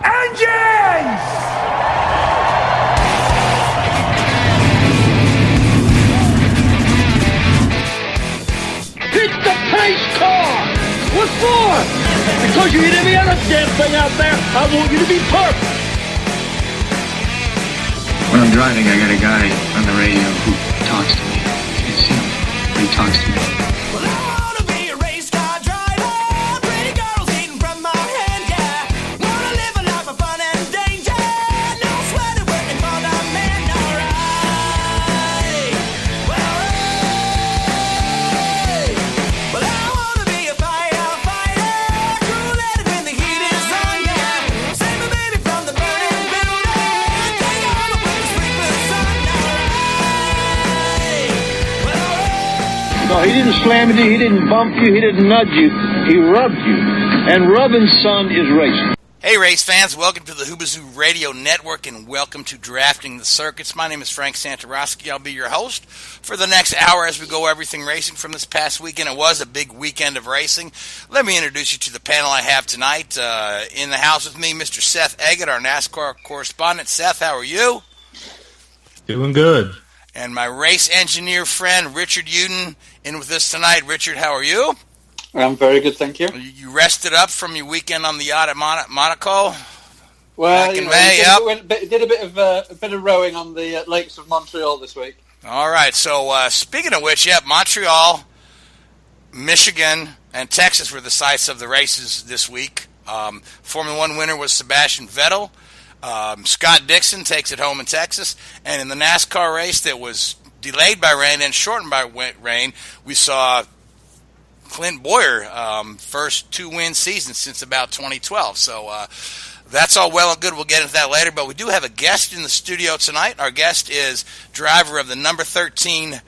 Engines! Hit the pace car! What for? Because you hit every other damn thing out there. I want you to be perfect. When I'm driving, I got a guy on the radio who talks to me. It's him. He talks to me. Well, I wanna be a race car driver. Pretty girls eating from my hand, yeah. Wanna live a life of fun and danger. No sweater working for the man, alright. Well, I wanna be a firefighter. Cool-headed when the heat is on, yeah. Save my baby from the burning building. Take all the way to sleepless on, alright. No, he didn't slam you, he didn't bump you, he didn't nudge you. He rubbed you. And rubbing, son, is racing. Hey race fans, welcome to the Hoobazoo Radio Network and welcome to Drafting the Circuits. My name is Frank Santoroski. I'll be your host for the next hour as we go everything racing from this past weekend. It was a big weekend of racing. Let me introduce you to the panel I have tonight. In the house with me, Mr. Seth Eggert, our NASCAR correspondent. Seth, how are you? Doing good. And my race engineer friend, Richard Youden, in with us tonight. Richard, how are you? I'm very good, thank you. You rested up from your weekend on the yacht at Monaco? Well, Back in May, did a bit of rowing on the lakes of Montreal this week. All right, so speaking of which, Montreal, Michigan, and Texas were the sites of the races this week. Formula One winner was Sebastian Vettel. Scott Dixon takes it home in Texas. And in the NASCAR race that was delayed by rain and shortened by rain, we saw Clint Boyer, first two-win season since about 2012. So that's all well and good. We'll get into that later. But we do have a guest in the studio tonight. Our guest is driver of the number 13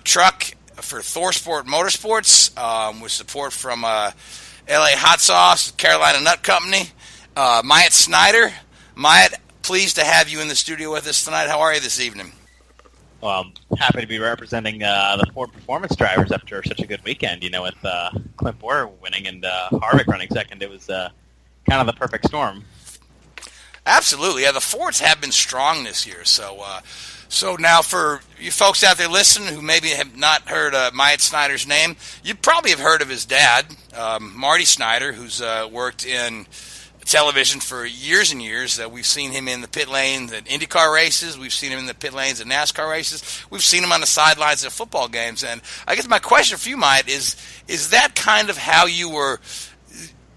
truck for ThorSport Motorsports, with support from LA Hot Sauce, Carolina Nut Company, Myatt Snider. Myatt, pleased to have you in the studio with us tonight. How are you this evening? Well, I'm happy to be representing the Ford Performance drivers after such a good weekend, with Clint Boyer winning and Harvick running second. It was kind of the perfect storm. Absolutely. Yeah, the Fords have been strong this year. So now for you folks out there listening who maybe have not heard Myatt Snider's name, you probably have heard of his dad, Marty Snider, who's worked in television for years and years. We've seen him in the pit lanes at IndyCar races. We've seen him in the pit lanes at NASCAR races. We've seen him on the sidelines at football games. And I guess my question for you, Myatt, is that kind of how you were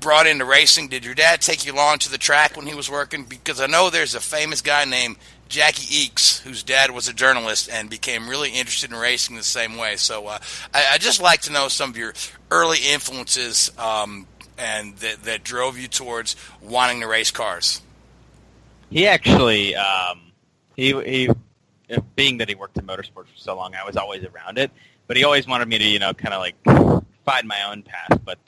brought into racing? Did your dad take you along to the track when he was working? Because I know there's a famous guy named Jackie Eakes, whose dad was a journalist and became really interested in racing the same way. So I'd just like to know some of your early influences and that drove you towards wanting to race cars. He actually, he being that he worked in motorsports for so long, I was always around it. But he always wanted me to, kind of like find my own path. But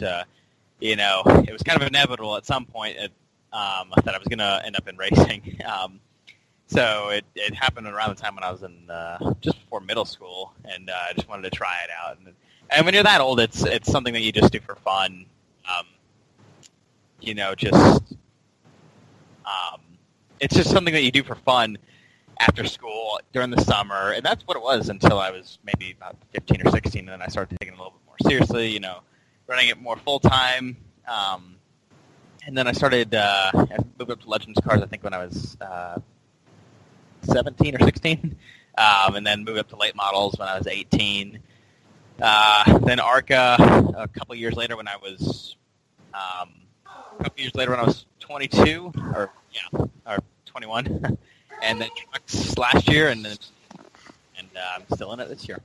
it was kind of inevitable at some point that I was going to end up in racing. So it happened around the time when I was in just before middle school, and I just wanted to try it out. And when you're that old, it's something that you just do for fun. It's just something that you do for fun after school during the summer, and that's what it was until I was maybe about 15 or 16, and then I started taking it a little bit more seriously, running it more full-time, and then I started, I moved up to Legends Cars, I think, when I was 17 or 16, and then moved up to late models when I was 18, then ARCA a couple years later when I was 22 or 21, and then trucks last year, and I'm still in it this year.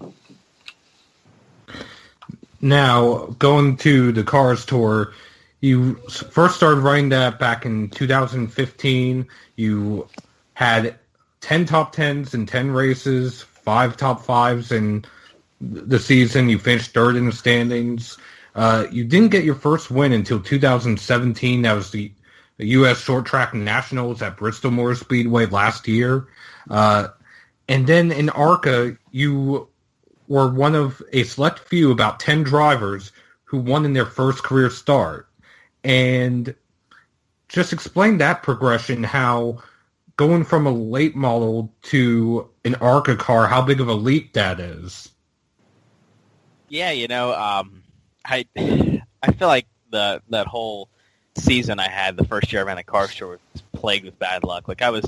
Now, going to the Cars Tour, you first started running that back in 2015. You had 10 top 10s in 10 races, 5 top 5s in the season. You finished third in the standings. You didn't get your first win until 2017. That was the U.S. Short Track Nationals at Bristol Motor Speedway last year. And then in ARCA, you were one of a select few, about 10 drivers, who won in their first career start. And just explain that progression, how going from a late model to an ARCA car, how big of a leap that is. Yeah, I feel like that whole season I had, the first year I ran a car store, was plagued with bad luck. Like I was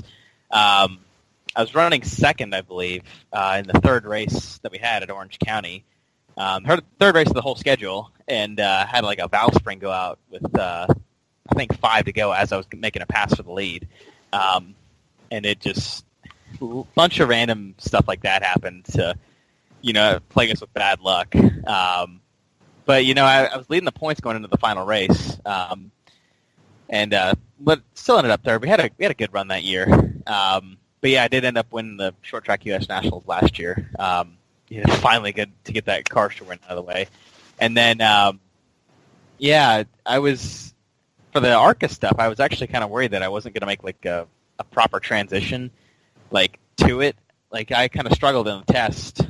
running second, I believe, in the third race that we had at Orange County. Third race of the whole schedule, and had like a valve spring go out with I think 5 to go as I was making a pass for the lead, and it just a bunch of random stuff like that happened to plague us with bad luck. But I was leading the points going into the final race, but still ended up third. We had a good run that year. But yeah, I did end up winning the short track U.S. Nationals last year. Finally good to get that car show win out of the way. And then, I was, for the ARCA stuff, I was actually kind of worried that I wasn't going to make like a proper transition like to it. Like I kind of struggled in the test.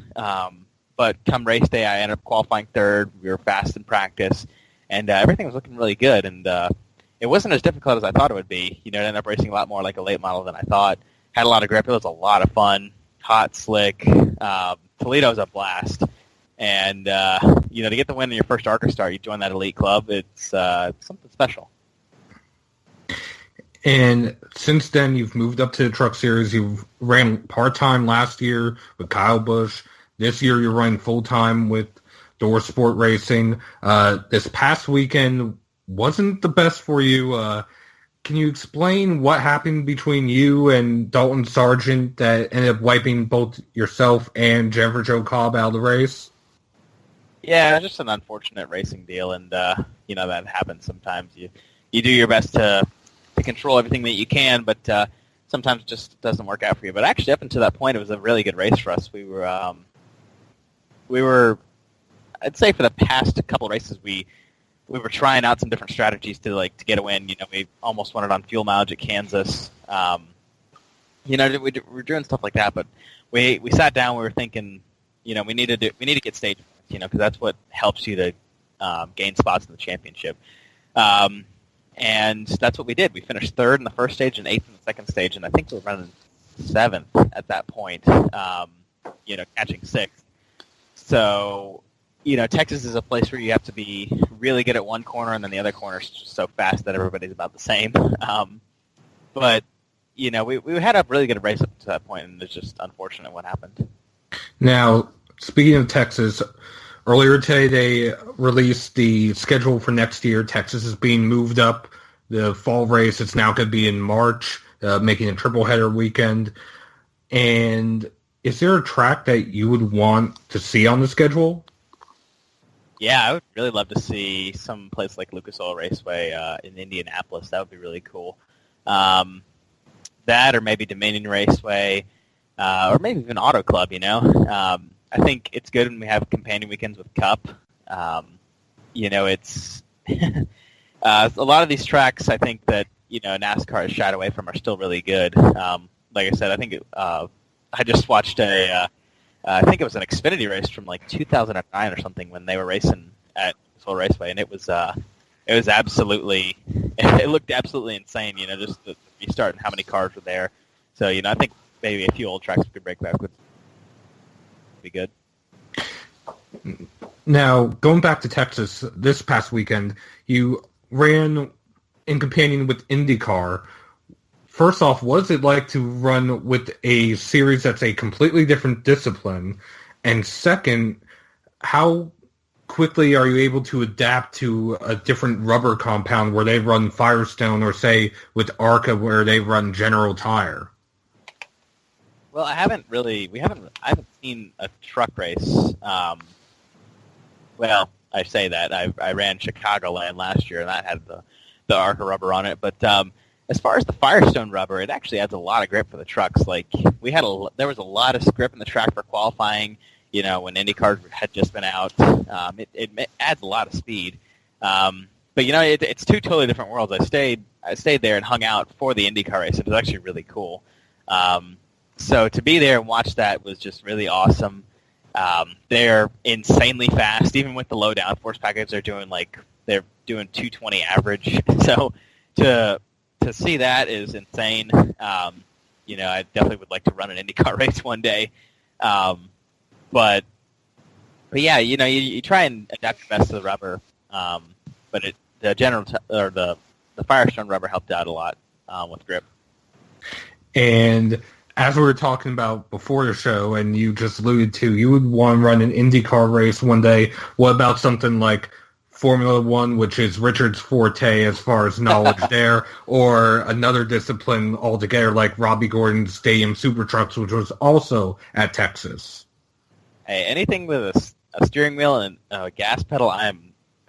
But come race day, I ended up qualifying third. We were fast in practice, and everything was looking really good. And it wasn't as difficult as I thought it would be. It ended up racing a lot more like a late model than I thought. Had a lot of grip. It was a lot of fun. Hot, slick. Toledo's a blast. And, to get the win in your first ARCA start, you join that elite club. It's something special. And since then, you've moved up to the Truck Series. You ran part-time last year with Kyle Busch. This year, you're running full-time with ThorSport Racing. This past weekend wasn't the best for you. Can you explain what happened between you and Dalton Sargent that ended up wiping both yourself and Jennifer Jo Cobb out of the race? Yeah, just an unfortunate racing deal, and that happens sometimes. You do your best to control everything that you can, but sometimes it just doesn't work out for you. But actually, up until that point, it was a really good race for us. We were, I'd say, for the past couple of races, we were trying out some different strategies to get a win. We almost won it on fuel mileage at Kansas. We were doing stuff like that, but we sat down. We were thinking, we need to get stage points, because that's what helps you to gain spots in the championship. And that's what we did. We finished third in the first stage and eighth in the second stage, and I think we were running seventh at that point. Catching sixth. So, Texas is a place where you have to be really good at one corner, and then the other corner is just so fast that everybody's about the same. But we had a really good race up to that point, and it's just unfortunate what happened. Now, speaking of Texas, earlier today they released the schedule for next year. Texas is being moved up. The fall race, it's now going to be in March, making a triple-header weekend. And is there a track that you would want to see on the schedule? Yeah, I would really love to see some place like Lucas Oil Raceway in Indianapolis. That would be really cool. That, or maybe Dominion Raceway, or maybe even Auto Club, I think it's good when we have companion weekends with Cup. It's a lot of these tracks I think that, NASCAR has shied away from are still really good. Like I said, I think I just watched I think it was an Xfinity race from 2009 or something when they were racing at Full Raceway, and it was absolutely, it looked absolutely insane. Just the restart and how many cars were there. So I think maybe a few old tracks we could break back would be good. Now, going back to Texas, this past weekend, you ran in companion with IndyCar. First off, what is it like to run with a series that's a completely different discipline? And second, how quickly are you able to adapt to a different rubber compound where they run Firestone, or say with ARCA where they run General Tire? Well, I haven't seen a truck race. Well, I say that I ran Chicagoland last year, and that had the ARCA rubber on it. But as far as the Firestone rubber, it actually adds a lot of grip for the trucks. There was a lot of grip in the track for qualifying. When IndyCars had just been out, it adds a lot of speed. But it's two totally different worlds. I stayed there and hung out for the IndyCar race. It was actually really cool. So to be there and watch that was just really awesome. They're insanely fast, even with the low downforce package. They're doing 220 average. So to to see that is insane. I definitely would like to run an IndyCar race one day. But yeah, you try and adapt your best to the rubber. But the Firestone rubber helped out a lot with grip. And as we were talking about before the show, and you just alluded to, you would want to run an IndyCar race one day. What about something like Formula One, which is Richard's forte as far as knowledge there, or another discipline altogether like Robbie Gordon's Stadium Super Trucks, which was also at Texas? Hey, anything with a steering wheel and a gas pedal,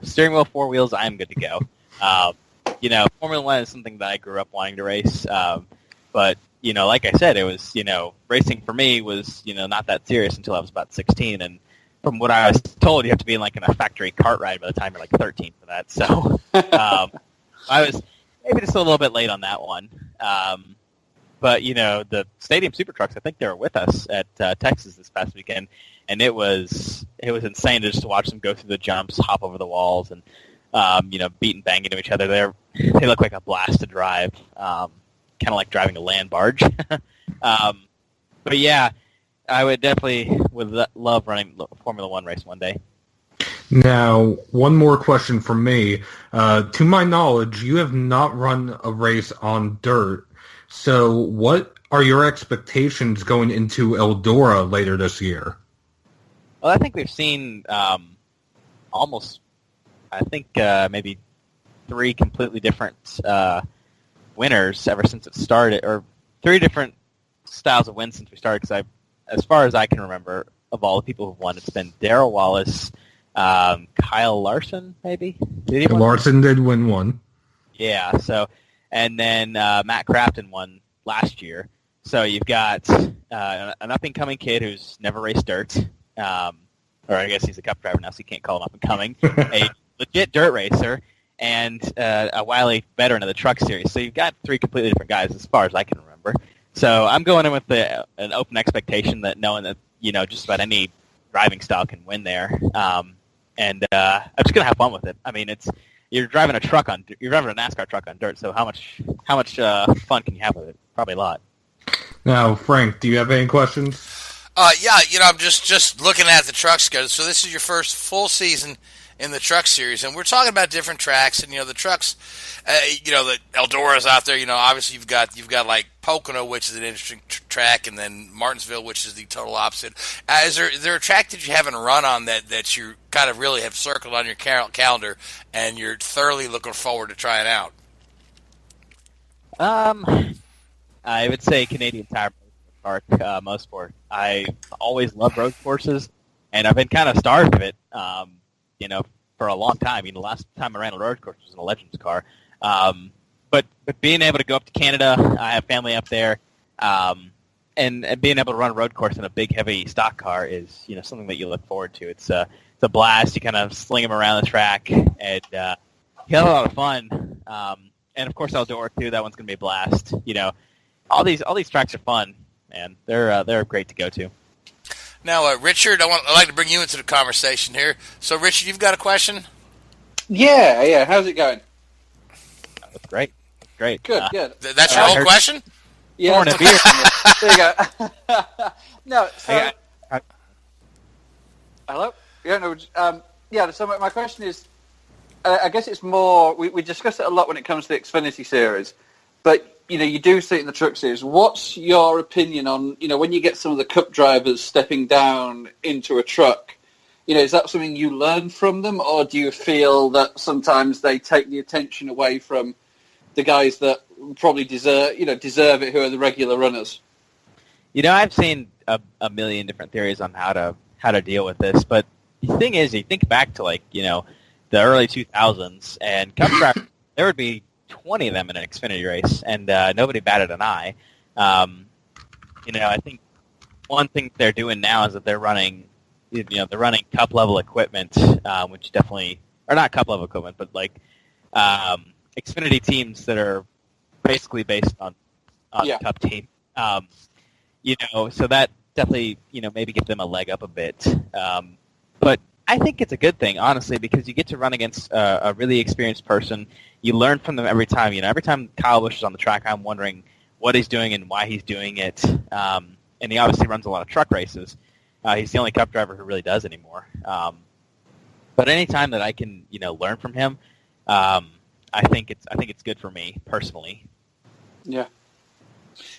steering wheel, four wheels, I'm good to go. Formula One is something that I grew up wanting to race, but like I said, it was racing for me was not that serious until I was about 16, and from what I was told, you have to be in in a factory kart ride by the time you're 13 for that. So I was maybe just a little bit late on that one. But the Stadium Super Trucks, I think they were with us at Texas this past weekend, and it was insane to just watch them go through the jumps, hop over the walls, and beat and bang into each other. They look like a blast to drive, kind of like driving a land barge. But yeah. I would definitely love running a Formula One race one day. Now, one more question from me. To my knowledge, you have not run a race on dirt. So what are your expectations going into Eldora later this year? Well, I think we've seen maybe 3 completely different winners ever since it started, or 3 different styles of wins since we started, because as far as I can remember, of all the people who've won, it's been Darrell Wallace, Kyle Larson, maybe? Larson did win one. Yeah, and then Matt Crafton won last year. So you've got an up-and-coming kid who's never raced dirt, or I guess he's a cup driver now, so you can't call him up-and-coming, a legit dirt racer, and a wily veteran of the truck series. So you've got 3 completely different guys as far as I can remember. So I'm going in with an open expectation that knowing that just about any driving style can win there, and I'm just gonna have fun with it. I mean, you're driving a NASCAR truck on dirt. So how much fun can you have with it? Probably a lot. Now, Frank, do you have any questions? Yeah, I'm just looking at the truck schedule. So this is your first full season in the truck series, and we're talking about different tracks, and the trucks, the Eldora's out there. Obviously you've got like Pocono, which is an interesting track, and then Martinsville, which is the total opposite. Is there a track that you haven't run on that you kind of really have circled on your calendar, and you're thoroughly looking forward to trying out? I would say Canadian Tire Park, Mosport. I always loved road courses, and I've been kind of starved of it. For a long time. The last time I ran a road course was in a Legends car. But being able to go up to Canada, I have family up there, and being able to run a road course in a big, heavy stock car is, something that you look forward to. It's a blast. You kind of sling them around the track, and you have a lot of fun. And of course, Eldora too. That one's going to be a blast. All these tracks are fun, and they're great to go to. Now, Richard, I'd like to bring you into the conversation here. So, Richard, you've got a question? Yeah. How's it going? That's great. Great. Good. That's your whole question? Yeah. Pouring a beer. There you go. No. So, hello. Yeah. No. Yeah. So my question is, I guess it's more. We discuss it a lot when it comes to the Xfinity series, but you do see it in the truck series. What's your opinion on, when you get some of the cup drivers stepping down into a truck, is that something you learn from them, or do you feel that sometimes they take the attention away from the guys that probably deserve it, who are the regular runners? I've seen a million different theories on how to deal with this, but the thing is, you think back to the early 2000s, and cup drivers, there would be 20 of them in an Xfinity race, and nobody batted an eye. I think one thing they're doing now is that they're running, they're running cup level equipment, which definitely, or not cup level equipment, but Xfinity teams that are basically based on the cup team. So that definitely, maybe gives them a leg up a bit. But I think it's a good thing, honestly, because you get to run against a really experienced person. You learn from them every time. Every time Kyle Busch is on the track, I'm wondering what he's doing and why he's doing it. And he obviously runs a lot of truck races. He's the only Cup driver who really does anymore. But any time that I can, learn from him, I think it's good for me personally. Yeah.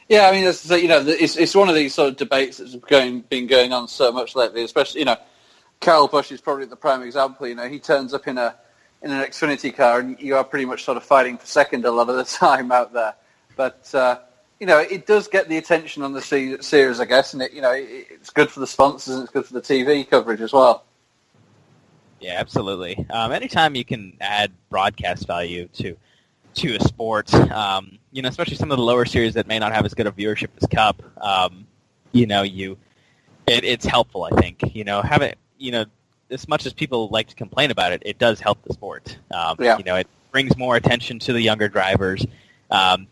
Yeah, I mean, it's one of these sort of debates that's been going on so much lately, especially, Kyle Busch is probably the prime example. He turns up in an Xfinity car, and you are pretty much sort of fighting for second a lot of the time out there. But it does get the attention on the series, I guess, and it's good for the sponsors and it's good for the TV coverage as well. Yeah, absolutely. Anytime you can add broadcast value to a sport, especially some of the lower series that may not have as good a viewership as Cup, it's helpful. I think have it. As much as people like to complain about it, it does help the sport. It brings more attention to the younger drivers. While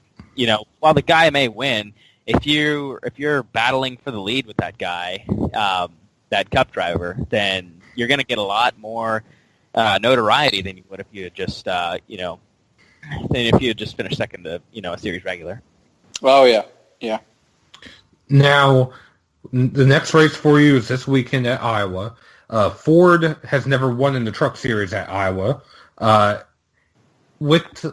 the guy may win, if you're battling for the lead with that guy, that Cup driver, then you're going to get a lot more notoriety than you would if you had just than if you had just finished second to a series regular. Oh yeah. Now, the next race for you is this weekend at Iowa. Ford has never won in the Truck Series at Iowa. With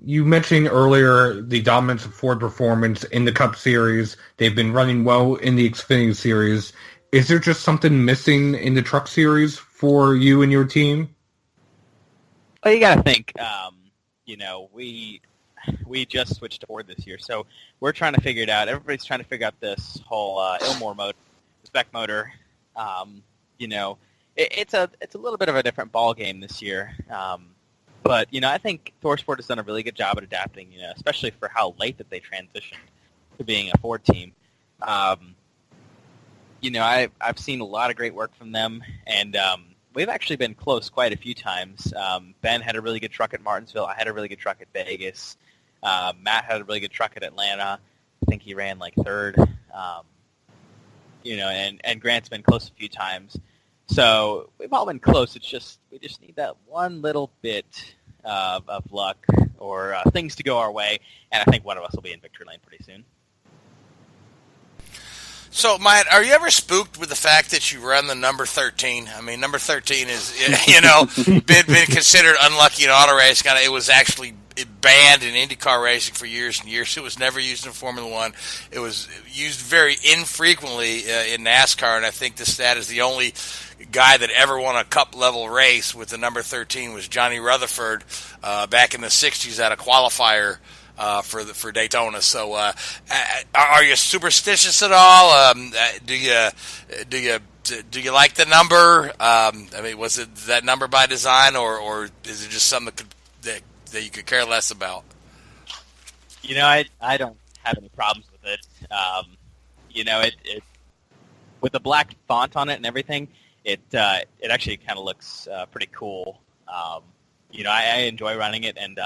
you mentioning earlier the dominance of Ford performance in the Cup Series, they've been running well in the Xfinity Series. Is there just something missing in the Truck Series for you and your team? Well, you got to think. We just switched to Ford this year, so we're trying to figure it out. Everybody's trying to figure out this whole Ilmor motor, spec motor. It's a little bit of a different ball game this year. But I think ThorSport has done a really good job at adapting, especially for how late that they transitioned to being a Ford team. I've seen a lot of great work from them, and we've actually been close quite a few times. Ben had a really good truck at Martinsville. I had a really good truck at Vegas. Matt had a really good truck at Atlanta. I think he ran like third. And Grant's been close a few times. So we've all been close. It's just we just need that one little bit of luck or things to go our way, and I think one of us will be in victory lane pretty soon. So, Myatt, are you ever spooked with the fact that you run the number 13? I mean, number 13 is, been considered unlucky in auto racing. It was actually banned in IndyCar racing for years and years. It was never used in Formula One. It was used very infrequently in NASCAR, and I think the stat is the only guy that ever won a cup-level race with the number 13 was Johnny Rutherford back in the 60s at a qualifier for Daytona. So, are you superstitious at all? Do you like the number? Was it that number by design, or is it just something that you could care less about? I don't have any problems with it. It with the black font on it and everything, it actually kind of looks pretty cool. I enjoy running it, and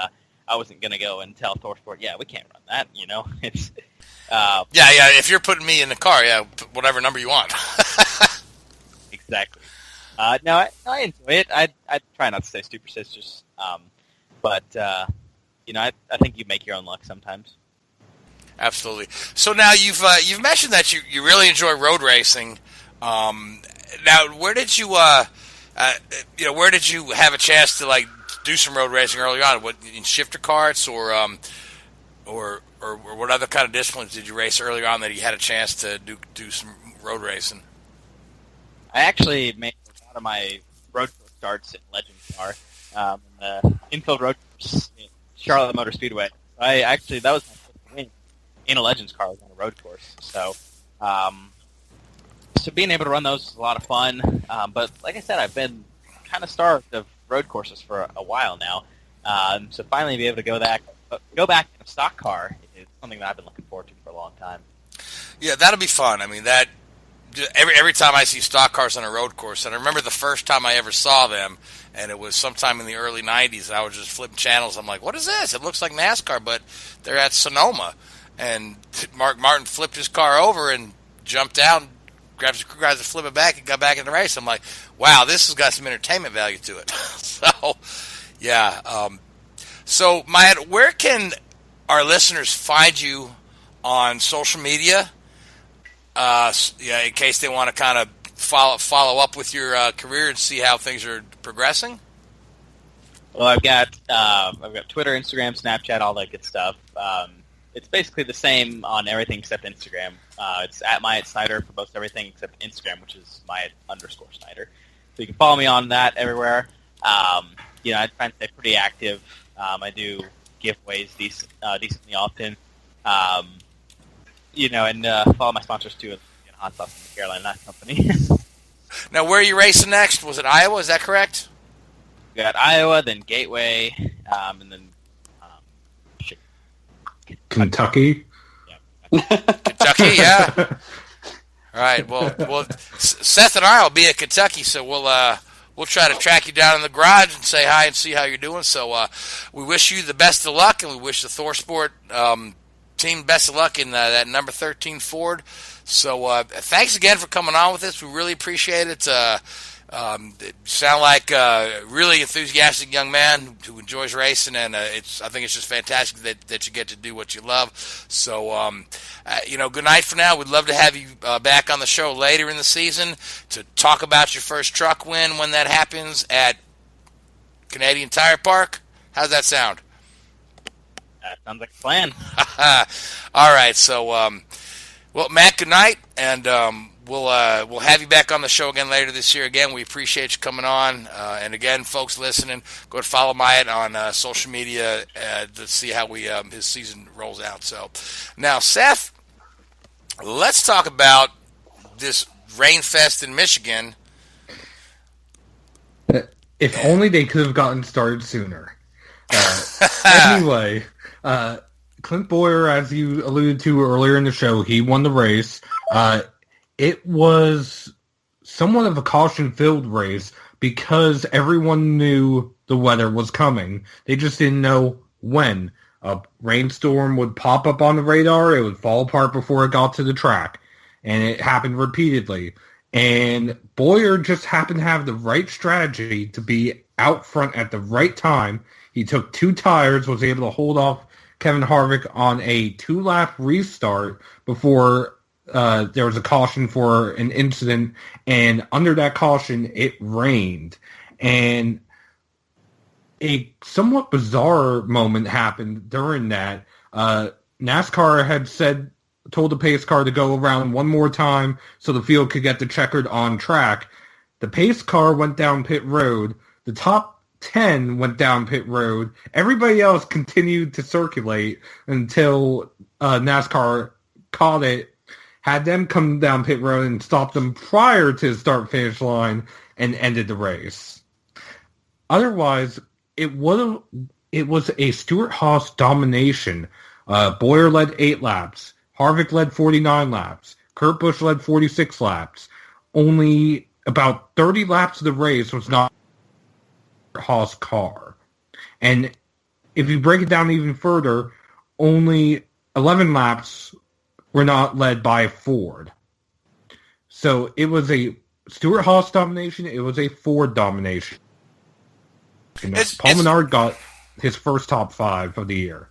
I wasn't going to go and tell ThorSport, we can't run that, It's if you're putting me in the car, whatever number you want. Exactly. No, I enjoy it. I try not to stay superstitious, but I think you make your own luck sometimes. Absolutely. So now you've mentioned that you really enjoy road racing. Now, where did you have a chance to do some road racing early on? What, in shifter karts or what other kind of disciplines did you race early on that you had a chance to do some road racing? I actually made a lot of my road course starts in Legends Car, the infield road course in Charlotte Motor Speedway. That was my first win in a Legends car on a road course. So being able to run those is a lot of fun. But like I said, I've been kind of starved of road courses for a while now. So finally be able to go back in a stock car is something that I've been looking forward to for a long time. Yeah, that'll be fun. I mean, that every time I see stock cars on a road course, and I remember the first time I ever saw them, and it was sometime in the early 90s, I was just flipping channels. I'm like, what is this? It looks like NASCAR, but they're at Sonoma. And Mark Martin flipped his car over and jumped out and grabs the crew guys to flip it back and got back in the race. I'm like, wow, this has got some entertainment value to it. So, yeah. So, Myatt, where can our listeners find you on social media? In case they want to kind of follow up with your career and see how things are progressing. Well, I've got Twitter, Instagram, Snapchat, all that good stuff. It's basically the same on everything except Instagram. It's at Myatt Snider for most everything except Instagram, which is Myatt_Snider. So you can follow me on that everywhere. I try and stay pretty active. I do giveaways decently often. And follow my sponsors too. Hot sauce from the Carolina Nut Company. Now, where are you racing next? Was it Iowa? Is that correct? We got Iowa, then Gateway, and then Kentucky. Yeah. Kentucky, yeah. All right. Well, Seth and I will be at Kentucky, so we'll try to track you down in the garage and say hi and see how you're doing. So we wish you the best of luck, and we wish the ThorSport team best of luck in that number 13 Ford. So thanks again for coming on with us. We really appreciate it. You sound like a really enthusiastic young man who enjoys racing, and I think it's just fantastic that you get to do what you love. So, good night for now. We'd love to have you back on the show later in the season to talk about your first truck win when that happens at Canadian Tire Park. How's that sound? That sounds like a plan. All right. So, Matt, good night, and we'll have you back on the show again later this year. Again, we appreciate you coming on. And again, folks listening, go to follow Myatt on social media to see how his season rolls out. So now, Seth, let's talk about this rain fest in Michigan. If only they could have gotten started sooner. Anyway, Clint Bowyer, as you alluded to earlier in the show, he won the race. It was somewhat of a caution-filled race because everyone knew the weather was coming. They just didn't know when. A rainstorm would pop up on the radar, it would fall apart before it got to the track. And it happened repeatedly. And Bowyer just happened to have the right strategy to be out front at the right time. He took 2 tires, was able to hold off Kevin Harvick on a 2-lap restart before there was a caution for an incident, and under that caution, it rained. And a somewhat bizarre moment happened during that. NASCAR had told the pace car to go around one more time so the field could get the checkered on track. The pace car went down pit road. The top 10 went down pit road. Everybody else continued to circulate until NASCAR caught it, had them come down pit road and stop them prior to the start-finish line and ended the race. Otherwise, it was a Stewart-Haas domination. Bowyer led 8 laps. Harvick led 49 laps. Kurt Busch led 46 laps. Only about 30 laps of the race was not Haas car. And if you break it down even further, only 11 laps were not led by Ford. So it was a Stewart-Haas domination. It was a Ford domination. Paul Menard got his first top 5 of the year.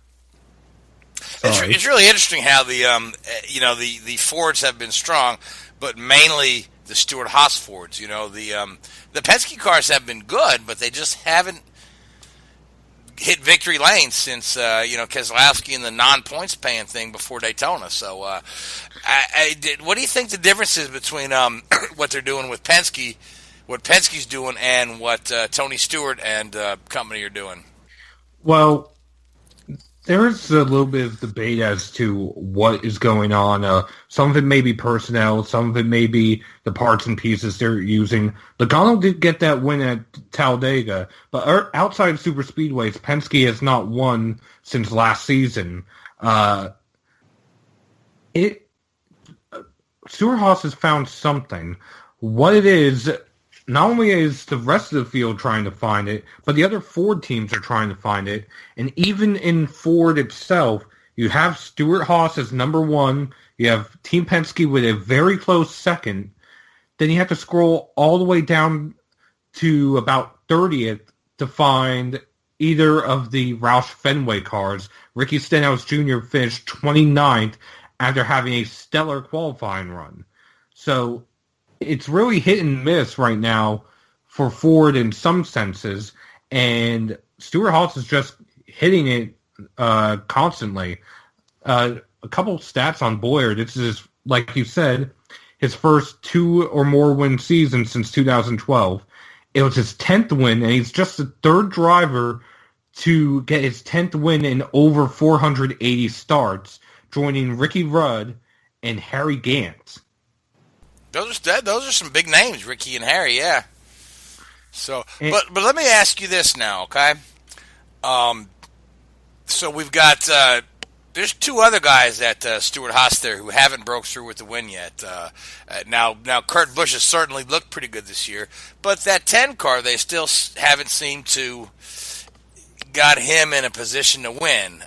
It's really interesting how the Fords have been strong, but mainly the Stewart-Haas Fords. The Penske cars have been good, but they just haven't hit victory lane since Keselowski and the non-points paying thing before Daytona. So, what do you think the difference is between what they're doing with Penske, what Penske's doing, and what Tony Stewart and company are doing? Well, there's a little bit of debate as to what is going on. Some of it may be personnel. Some of it may be the parts and pieces they're using. Logano did get that win at Talladega, but outside of super speedways, Penske has not won since last season. Stewart-Haas has found something. What it is, not only is the rest of the field trying to find it, but the other Ford teams are trying to find it. And even in Ford itself, you have Stewart-Haas as number 1. You have Team Penske with a very close second. then you have to scroll all the way down to about 30th to find either of the Roush Fenway cars. Ricky Stenhouse Jr. finished 29th after having a stellar qualifying run. So it's really hit and miss right now for Ford in some senses, and Stewart-Haas is just hitting it constantly. A couple stats on Boyer. This is, like you said, his first 2 or more win season since 2012. It was his 10th win, and he's just the third driver to get his 10th win in over 480 starts, joining Ricky Rudd and Harry Gant. Those are some big names, Ricky and Harry, yeah. So, but let me ask you this now, okay? So we've got there's 2 other guys at Stewart-Haas there who haven't broke through with the win yet. Now Kurt Busch has certainly looked pretty good this year, but that 10 car they still haven't seemed to got him in a position to win.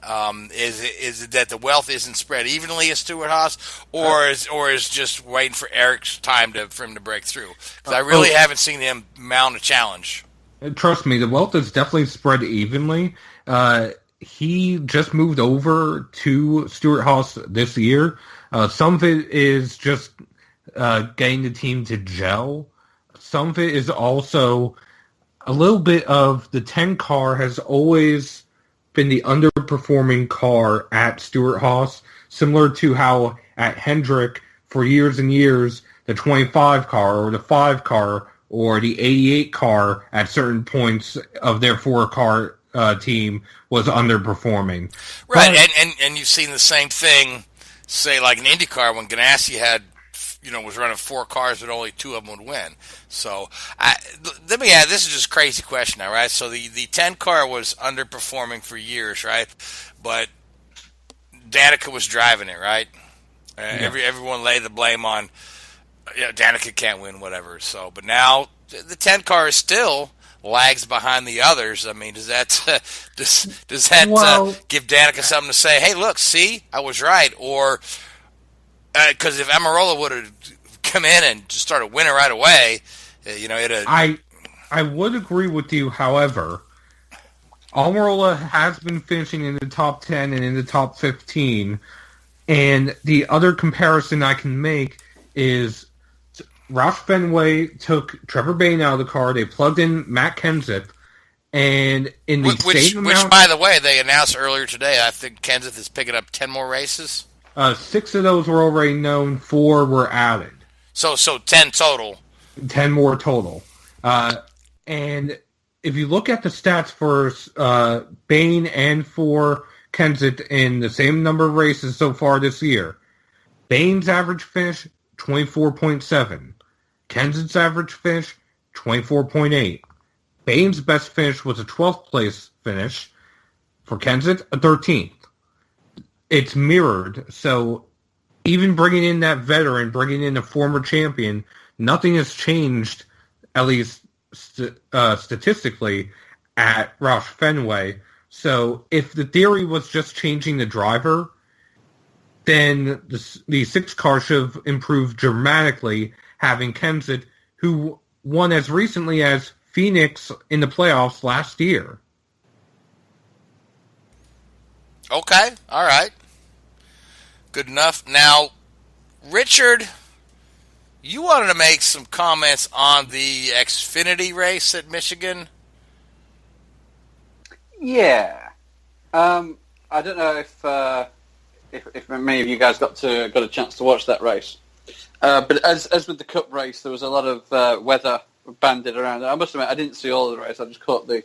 Is it that the wealth isn't spread evenly at Stewart-Haas, or is just waiting for Eric's time for him to break through? Because I really haven't seen him mount a challenge. Trust me, the wealth is definitely spread evenly. He just moved over to Stewart-Haas this year. Some of it is just getting the team to gel. Some of it is also a little bit of the 10 car has always been the underperforming car at Stewart-Haas, similar to how at Hendrick for years and years, the 25 car or the 5 car or the 88 car at certain points of their 4-car team was underperforming. Right, and you've seen the same thing, say, like in IndyCar when Ganassi had, was running 4 cars, but only 2 of them would win. So, let me add, this is just a crazy question now, right? So, the 10 car was underperforming for years, right? But Danica was driving it, right? Everyone laid the blame on, Danica can't win, whatever. So, but now, the 10 car is still lags behind the others. I mean, does that give Danica something to say, hey, look, see, I was right? Or, because if Amarola would have come in and just started winning right away, I would agree with you. However, Almirola has been finishing in the top 10 and in the top 15, and the other comparison I can make is Roush Fenway took Trevor Bayne out of the car. They plugged in Matt Kenseth, and in the same amount... Which, by the way, they announced earlier today, I think Kenseth is picking up 10 more races. 6 of those were already known. 4 were added. So 10 total. 10 more total. And if you look at the stats for Bayne and for Kenseth in the same number of races so far this year, Bayne's average finish, 24.7. Kenseth's average finish, 24.8. Bayne's best finish was a 12th place finish. For Kenseth, a 13th. It's mirrored, so even bringing in that veteran, bringing in a former champion, nothing has changed, at least statistically, at Roush Fenway. So if the theory was just changing the driver, then the 6 car should have improved dramatically, having Kenseth, who won as recently as Phoenix in the playoffs last year. Okay, all right. Good enough. Now, Richard, you wanted to make some comments on the Xfinity race at Michigan? Yeah. I don't know if many of you guys got a chance to watch that race. But as with the Cup race, there was a lot of weather banded around. I must admit, I didn't see all of the race. I just caught the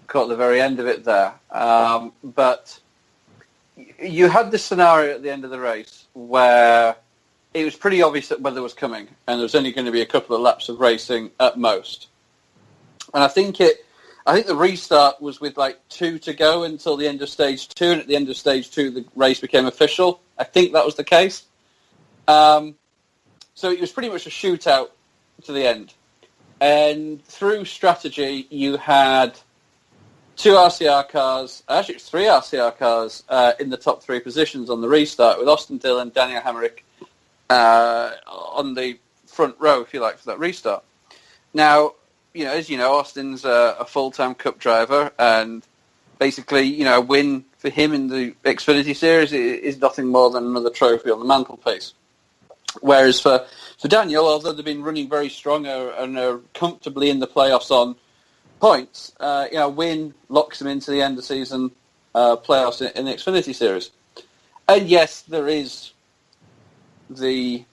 very end of it there. But you had this scenario at the end of the race where it was pretty obvious that weather was coming, and there was only going to be a couple of laps of racing at most. And I think the restart was with like 2 to go until the end of stage 2, and at the end of stage 2, the race became official. I think that was the case. So it was pretty much a shootout to the end. And through strategy, you had 2 RCR cars, actually it was 3 RCR cars in the top 3 positions on the restart, with Austin Dillon, Daniel Hemrick on the front row, if you like, for that restart. Now, as you know, Austin's a full-time Cup driver, and basically, a win for him in the Xfinity Series is nothing more than another trophy on the mantelpiece. Whereas for Daniel, although they've been running very strong and are comfortably in the playoffs on points, a win locks him into the end of season playoffs in the Xfinity Series. And yes, there is the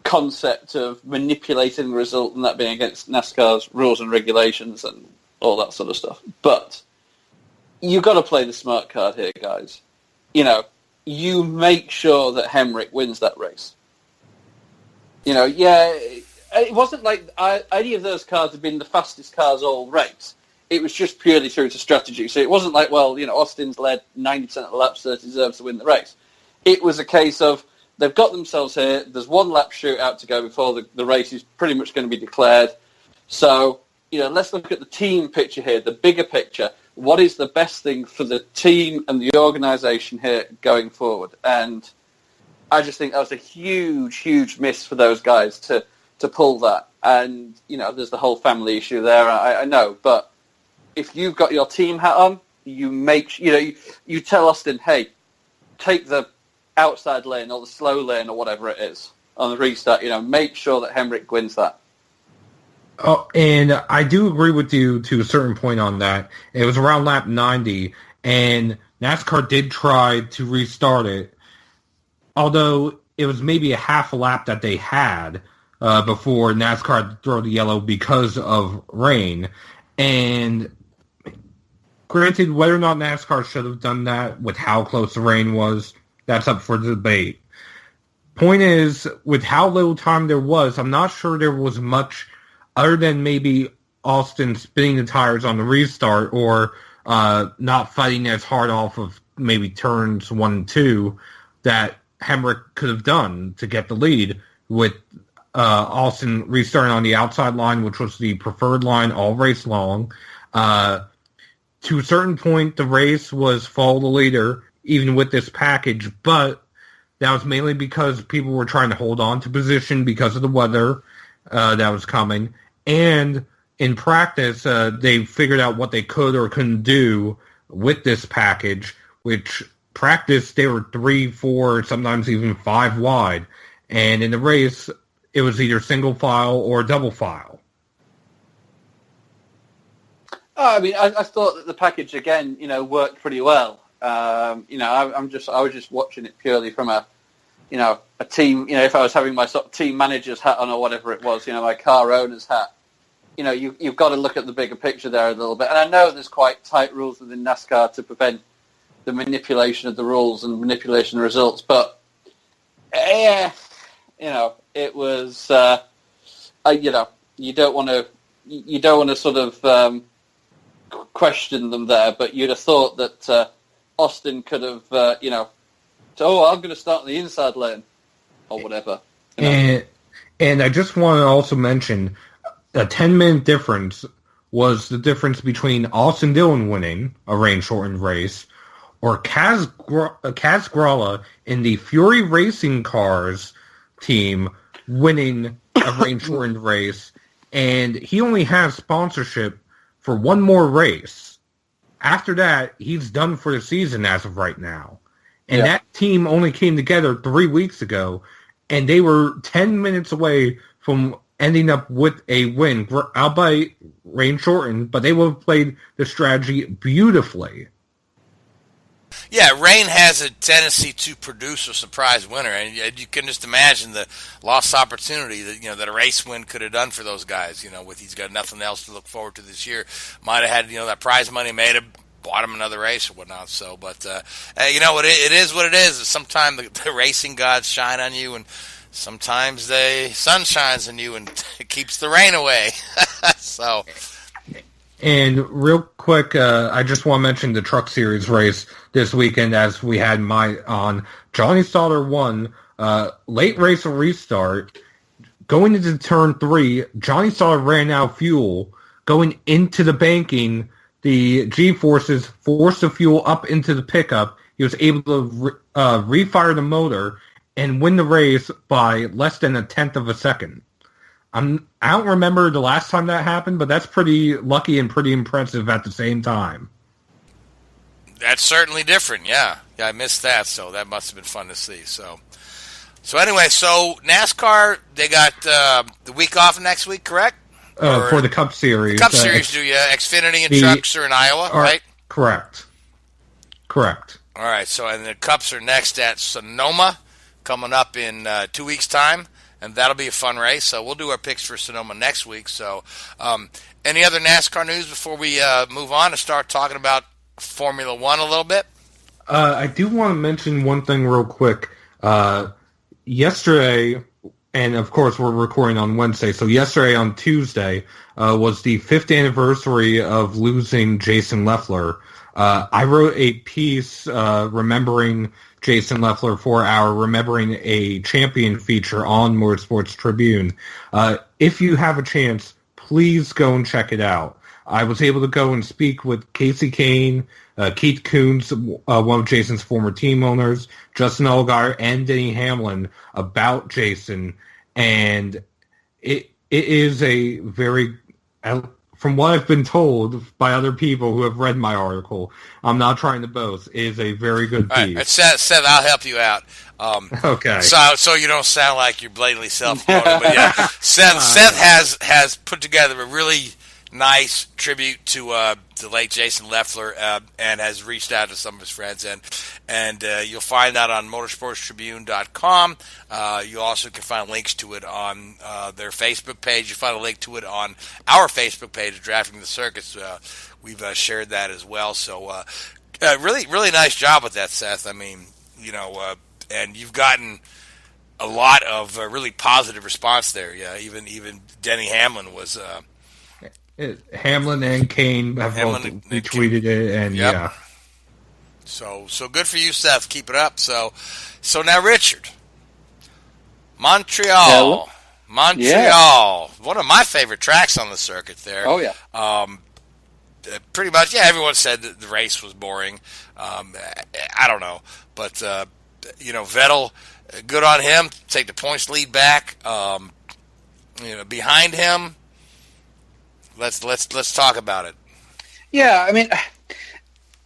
concept of manipulating the result and that being against NASCAR's rules and regulations and all that sort of stuff. But you've got to play the smart card here, guys. You make sure that Hemrick wins that race. It wasn't like any of those cars had been the fastest cars all race. It was just purely through to strategy. So it wasn't like, Austin's led 90% of the laps, so it deserves to win the race. It was a case of they've got themselves here. There's one lap shootout to go before the race is pretty much going to be declared. So, let's look at the team picture here, the bigger picture. What is the best thing for the team and the organisation here going forward? And I just think that was a huge, huge miss for those guys to pull that. And, there's the whole family issue there, I know. But if you've got your team hat on, you tell Austin, hey, take the outside lane or the slow lane or whatever it is on the restart. Make sure that Hemrick wins that. Oh, and I do agree with you to a certain point on that. It was around lap 90, and NASCAR did try to restart it, although it was maybe a half a lap that they had before NASCAR had to throw the yellow because of rain. And granted, whether or not NASCAR should have done that with how close the rain was, that's up for debate. Point is, with how little time there was, I'm not sure there was much other than maybe Austin spinning the tires on the restart or not fighting as hard off of maybe turns 1 and 2 that Hemrick could have done to get the lead, with Austin restarting on the outside line, which was the preferred line all race long. To a certain point, the race was follow the leader, even with this package, but that was mainly because people were trying to hold on to position because of the weather that was coming. And in practice, they figured out what they could or couldn't do with this package, which practice they were 3, 4, sometimes even 5 wide. And in the race, it was either single file or double file. I thought that the package, again, worked pretty well. I was just watching it purely from a team, if I was having my sort of team manager's hat on or whatever it was, my car owner's hat, you've got to look at the bigger picture there a little bit. And I know there's quite tight rules within NASCAR to prevent the manipulation of the rules and manipulation of the results. But, it was, you don't want to sort of question them there, but you'd have thought that Austin could have, I'm going to start on the inside lane or whatever. And I just want to also mention a 10-minute difference was the difference between Austin Dillon winning a rain-shortened race or Kaz Gralla in the Fury Racing Cars team winning a rain-shortened race, and he only has sponsorship for one more race. After that, he's done for the season as of right now. And that team only came together 3 weeks ago, and they were 10 minutes away from ending up with a win, albeit rain-shortened, but they would have played the strategy beautifully. Yeah, rain has a tendency to produce a surprise winner, and you can just imagine the lost opportunity that that a race win could have done for those guys. With he's got nothing else to look forward to this year, might have had that prize money made him. Bought him another race or whatnot. So, but it is what it is. Sometimes the racing gods shine on you, and sometimes the sun shines on you and keeps the rain away. So, and real quick, I just want to mention the Truck Series race this weekend, as we had on. Johnny Sauter won late race restart. Going into turn 3, Johnny Sauter ran out of fuel. Going into the banking, the G-forces forced the fuel up into the pickup. He was able to refire the motor and win the race by less than 1/10 of a second. I don't remember the last time that happened, but that's pretty lucky and pretty impressive at the same time. That's certainly different, yeah. Yeah, I missed that, so that must have been fun to see. So anyway, so NASCAR, they got the week off next week, correct? For the Cup Series. The Cup Series, Xfinity and trucks are in Iowa, right? Correct. All right, so and the Cups are next at Sonoma, coming up in 2 weeks' time, and that'll be a fun race. So we'll do our picks for Sonoma next week. So any other NASCAR news before we move on and start talking about Formula One a little bit? I do want to mention one thing real quick. Yesterday, and of course we're recording on Wednesday, so yesterday on Tuesday was the 5th anniversary of losing Jason Leffler. I wrote a piece remembering Jason Leffler for our Remembering a Champion feature on Motorsports Tribune. If you have a chance, please go and check it out. I was able to go and speak with Casey Kane, Keith Coons, one of Jason's former team owners, Justin Allgaier, and Denny Hamlin about Jason. And it is a very, from what I've been told by other people who have read my article, I'm not trying to boast, it is a very good piece. All right, Seth, I'll help you out. Okay. So you don't sound like you're blatantly self-promoting, but yeah, Seth has put together a really nice tribute to the late Jason Leffler, and has reached out to some of his friends, and you'll find that on motorsportstribune.com. You also can find links to it on their Facebook page. You find a link to it on our Facebook page, Drafting the Circuits. We've shared that as well. So really, really nice job with that, Seth. I mean, and you've gotten a lot of really positive response there. Yeah, even Denny Hamlin was. Hamlin and Kane have both retweeted it, and yep. Yeah. So good for you, Seth. Keep it up. So now, Richard, Montreal, one of my favorite tracks on the circuit there. Oh yeah. Pretty much, yeah. Everyone said that the race was boring. I don't know, but Vettel, good on him. Take the points lead back. Behind him. Let's talk about it. Yeah, I mean,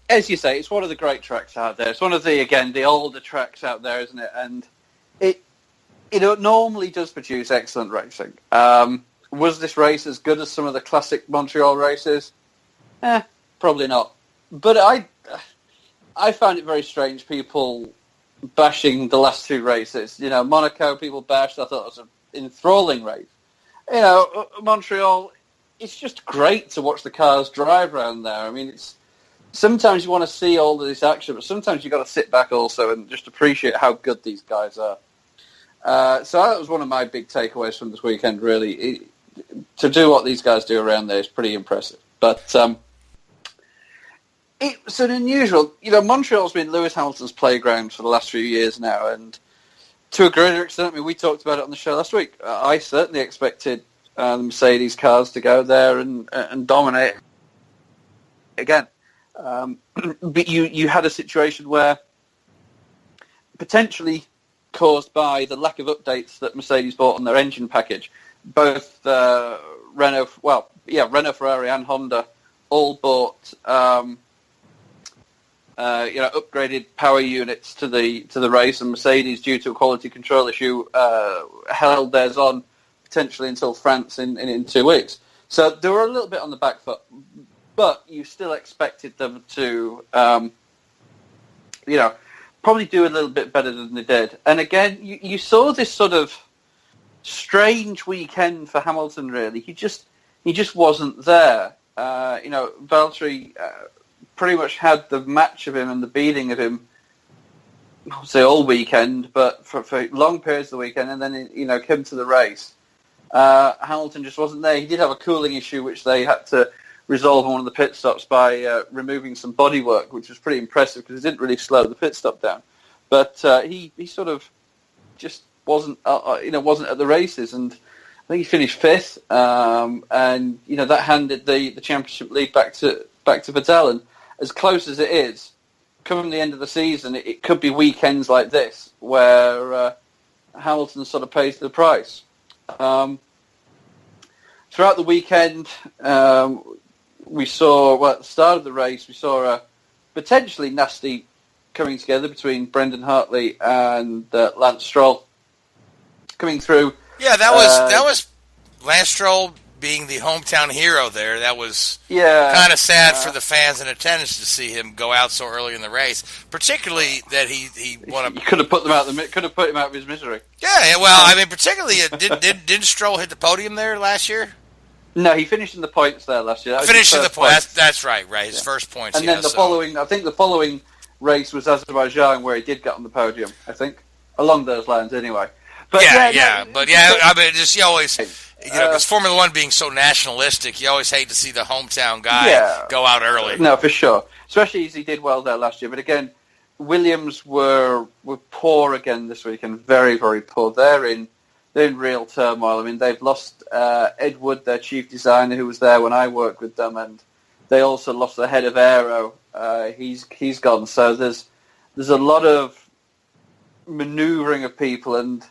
as you say, it's one of the great tracks out there. It's one of the older tracks out there, isn't it? And it normally does produce excellent racing. Was this race as good as some of the classic Montreal races? Probably not. But I found it very strange, people bashing the last two races. Monaco, people bashed. I thought it was an enthralling race. Montreal, it's just great to watch the cars drive around there. I mean, sometimes you want to see all of this action, but sometimes you've got to sit back also and just appreciate how good these guys are. So that was one of my big takeaways from this weekend, really. To do what these guys do around there is pretty impressive. But it's an unusual... Montreal's been Lewis Hamilton's playground for the last few years now, and to a greater extent, we talked about it on the show last week. I certainly expected the Mercedes cars to go there and dominate again. But you had a situation where, potentially caused by the lack of updates that Mercedes bought on their engine package, both Renault, Ferrari and Honda all bought upgraded power units to the race, and Mercedes, due to a quality control issue, held theirs on potentially until France in 2 weeks. So they were a little bit on the back foot, but you still expected them to, probably do a little bit better than they did. And again, you saw this sort of strange weekend for Hamilton, really. He just wasn't there. Valtteri pretty much had the match of him and the beating of him, I'll say all weekend, but for long periods of the weekend, and then, came to the race. Hamilton just wasn't there. He did have a cooling issue, which they had to resolve on one of the pit stops by removing some bodywork, which was pretty impressive because it didn't really slow the pit stop down. But he sort of just wasn't at the races, and I think he finished fifth, and that handed the championship lead back to Vettel. And as close as it is, coming the end of the season, it could be weekends like this where Hamilton sort of pays the price. throughout the weekend, we saw, well, at the start of the race, we saw a potentially nasty coming together between Brendan Hartley and Lance Stroll coming through. Yeah, that was Lance Stroll being the hometown hero there. That was kind of sad for the fans in attendance to see him go out so early in the race, particularly that he won a... You could have put him out of his misery. Yeah, well, I mean, particularly, didn't Stroll hit the podium there last year? No, he finished in the points there last year. Finished in the points. That's right. His first points. And then the following race was Azerbaijan, where he did get on the podium. I think along those lines, anyway. But I mean, just you always, because Formula One being so nationalistic, you always hate to see the hometown guy go out early. No, for sure. Especially as he did well there last year. But again, Williams were poor again this weekend. Very, very poor. They're in real turmoil. I mean, they've lost Ed Wood, their chief designer, who was there when I worked with them, and they also lost the head of aero. He's gone. So there's a lot of manoeuvring of people, and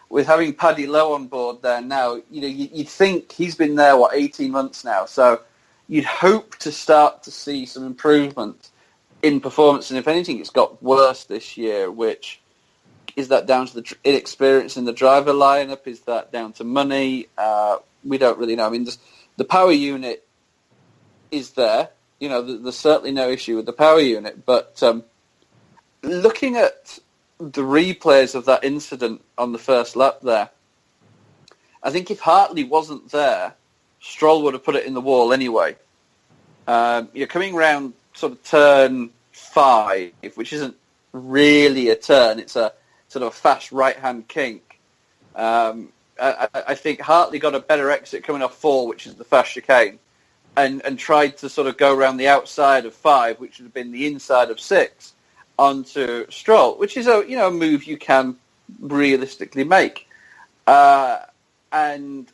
with having Paddy Lowe on board there now, you'd think he's been there 18 months now. So you'd hope to start to see some improvement in performance, and if anything, it's got worse this year. Which is that down to the inexperience in the driver lineup? Is that down to money? We don't really know. I mean, the power unit is there. There's certainly no issue with the power unit. But looking at the replays of that incident on the first lap there, I think if Hartley wasn't there, Stroll would have put it in the wall anyway. You're coming round sort of turn 5, which isn't really a turn. It's a sort of a fast right-hand kink. I think Hartley got a better exit coming off 4, which is the fast chicane, and tried to sort of go around the outside of 5, which would have been the inside of 6, onto Stroll, which is a move you can realistically make. And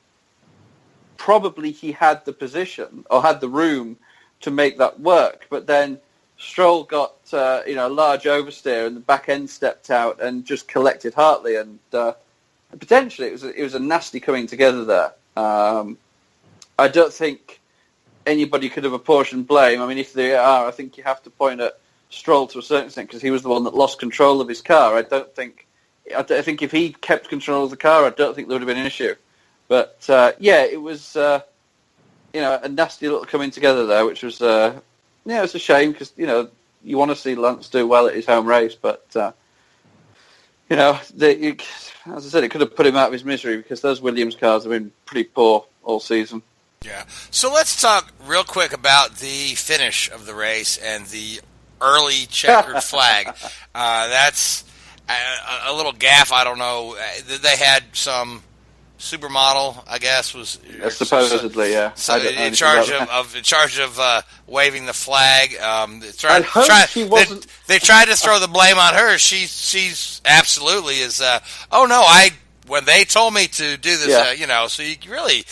probably he had the position or had the room to make that work, but then Stroll got a large oversteer and the back end stepped out and just collected Hartley, and potentially it was a nasty coming together there. I don't think anybody could have apportioned blame. I mean, if they are, I think you have to point at Stroll to a certain extent, because he was the one that lost control of his car. I think if he kept control of the car, I don't think there would have been an issue. But it was a nasty little coming together there, which was it's a shame, because you want to see Lance do well at his home race, but as I said, it could have put him out of his misery, because those Williams cars have been pretty poor all season. Yeah. So let's talk real quick about the finish of the race and the early checkered flag. That's a little gaffe. I don't know. They had some supermodel, I guess, was supposedly, yeah. So in charge of waving the flag. They tried to throw the blame on her. She's absolutely is. Oh no, when they told me to do this, so you really,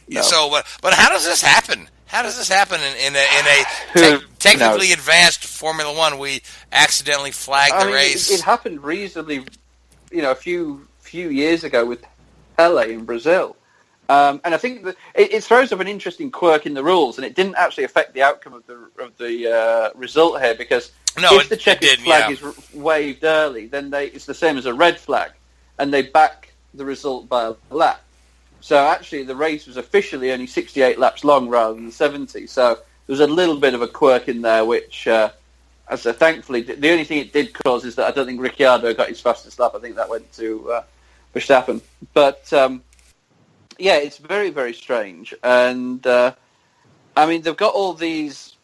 no. So, but how does this happen? How does this happen in a technically advanced Formula One? We accidentally flagged the race. It happened reasonably, a few years ago with Pele in Brazil, and I think that it throws up an interesting quirk in the rules, and it didn't actually affect the outcome of the result here, because if the checkered flag is waved early, then it's the same as a red flag, and they back the result by a lap. So actually, the race was officially only 68 laps long rather than 70. So there was a little bit of a quirk in there, which, as I said, thankfully, the only thing it did cause is that I don't think Ricciardo got his fastest lap. I think that went to Verstappen. But it's very, very strange. And they've got all these.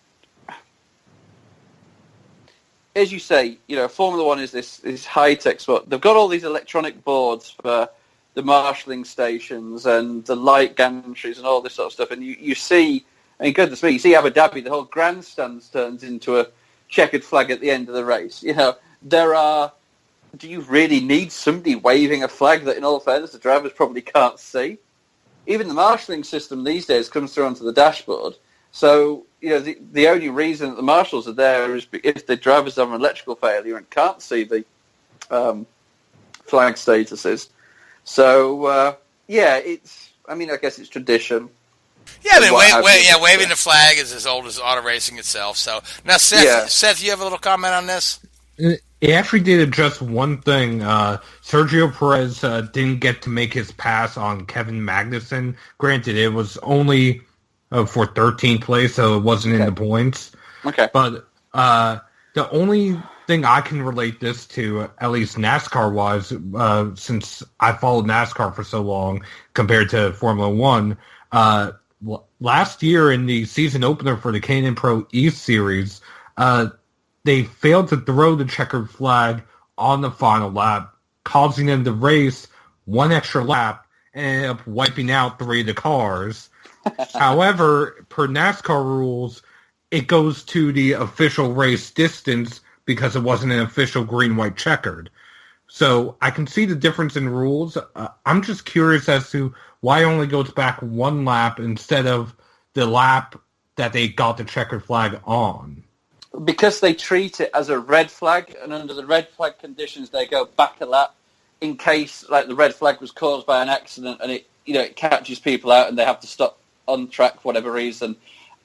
As you say, Formula One is this high-tech sport. They've got all these electronic boards for the marshalling stations and the light gantries and all this sort of stuff. And you see, goodness me, you see Abu Dhabi, the whole grandstand turns into a checkered flag at the end of the race. Do you really need somebody waving a flag that, in all fairness, the drivers probably can't see? Even the marshalling system these days comes through onto the dashboard. So, the only reason that the marshals are there is if the drivers have an electrical failure and can't see the flag statuses. So, I guess it's tradition. Yeah, I mean, what have you. waving the flag is as old as auto racing itself. So now, Seth, Yeah. Seth, you have a little comment on this? It actually did just one thing. Sergio Perez didn't get to make his pass on Kevin Magnussen. Granted, it was only for 13th place, so it wasn't in the points. Okay. But the only thing I can relate this to, at least NASCAR-wise, since I followed NASCAR for so long compared to Formula One, last year in the season opener for the K&N Pro East Series, they failed to throw the checkered flag on the final lap, causing them to race one extra lap and ended up wiping out 3 of the cars. However, per NASCAR rules, it goes to the official race distance because it wasn't an official green-white checkered. So I can see the difference in rules. I'm just curious as to why it only goes back 1 lap instead of the lap that they got the checkered flag on. Because they treat it as a red flag, and under the red flag conditions, they go back a lap in case, like, the red flag was caused by an accident and it catches people out and they have to stop on track for whatever reason.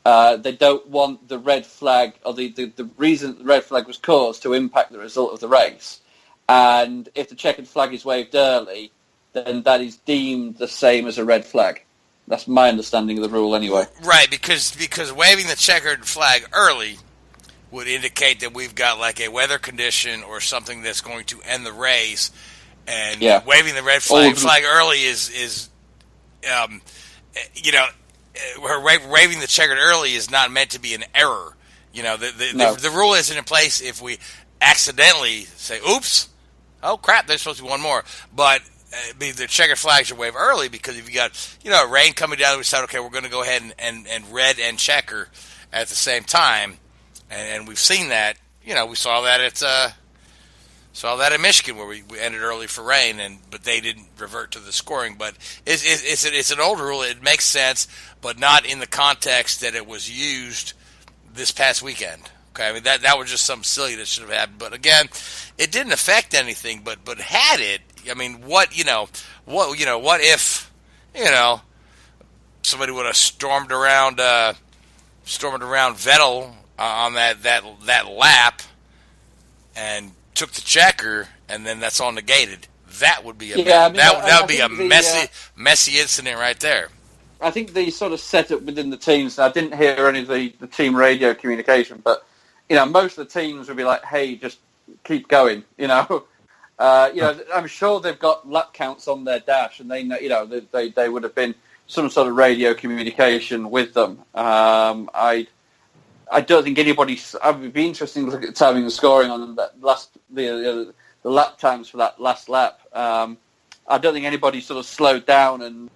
They don't want the red flag or the reason the red flag was caused to impact the result of the race. And if the checkered flag is waved early, then that is deemed the same as a red flag. That's my understanding of the rule, anyway. Right, because waving the checkered flag early would indicate that we've got like a weather condition or something that's going to end the race, and waving the red flag early is waving the checkered early is not meant to be an error. The rule isn't in place if we accidentally say, "Oops, oh crap, there's supposed to be one more," but the checkered flag should wave early because if you got rain coming down, we decide, okay, we're going to go ahead and red and checker at the same time. And we've seen that. We saw that at Michigan where we ended early for rain, but they didn't revert to the scoring. But it's an old rule. It makes sense, but not in the context that it was used this past weekend. Okay, I mean that was just something silly that should have happened. But again, it didn't affect anything. But had it, I mean, what if somebody would have stormed around Vettel on that lap and took the checker, and then that's all negated. That would be a messy incident right there. I think the sort of setup within the teams. I didn't hear any of the team radio communication, but most of the teams would be like, "Hey, just keep going." I'm sure they've got lap counts on their dash, and they know, they would have been some sort of radio communication with them. I don't think anybody. I would be interesting to look at the timing and scoring on that the lap times for that last lap. I don't think anybody sort of slowed down and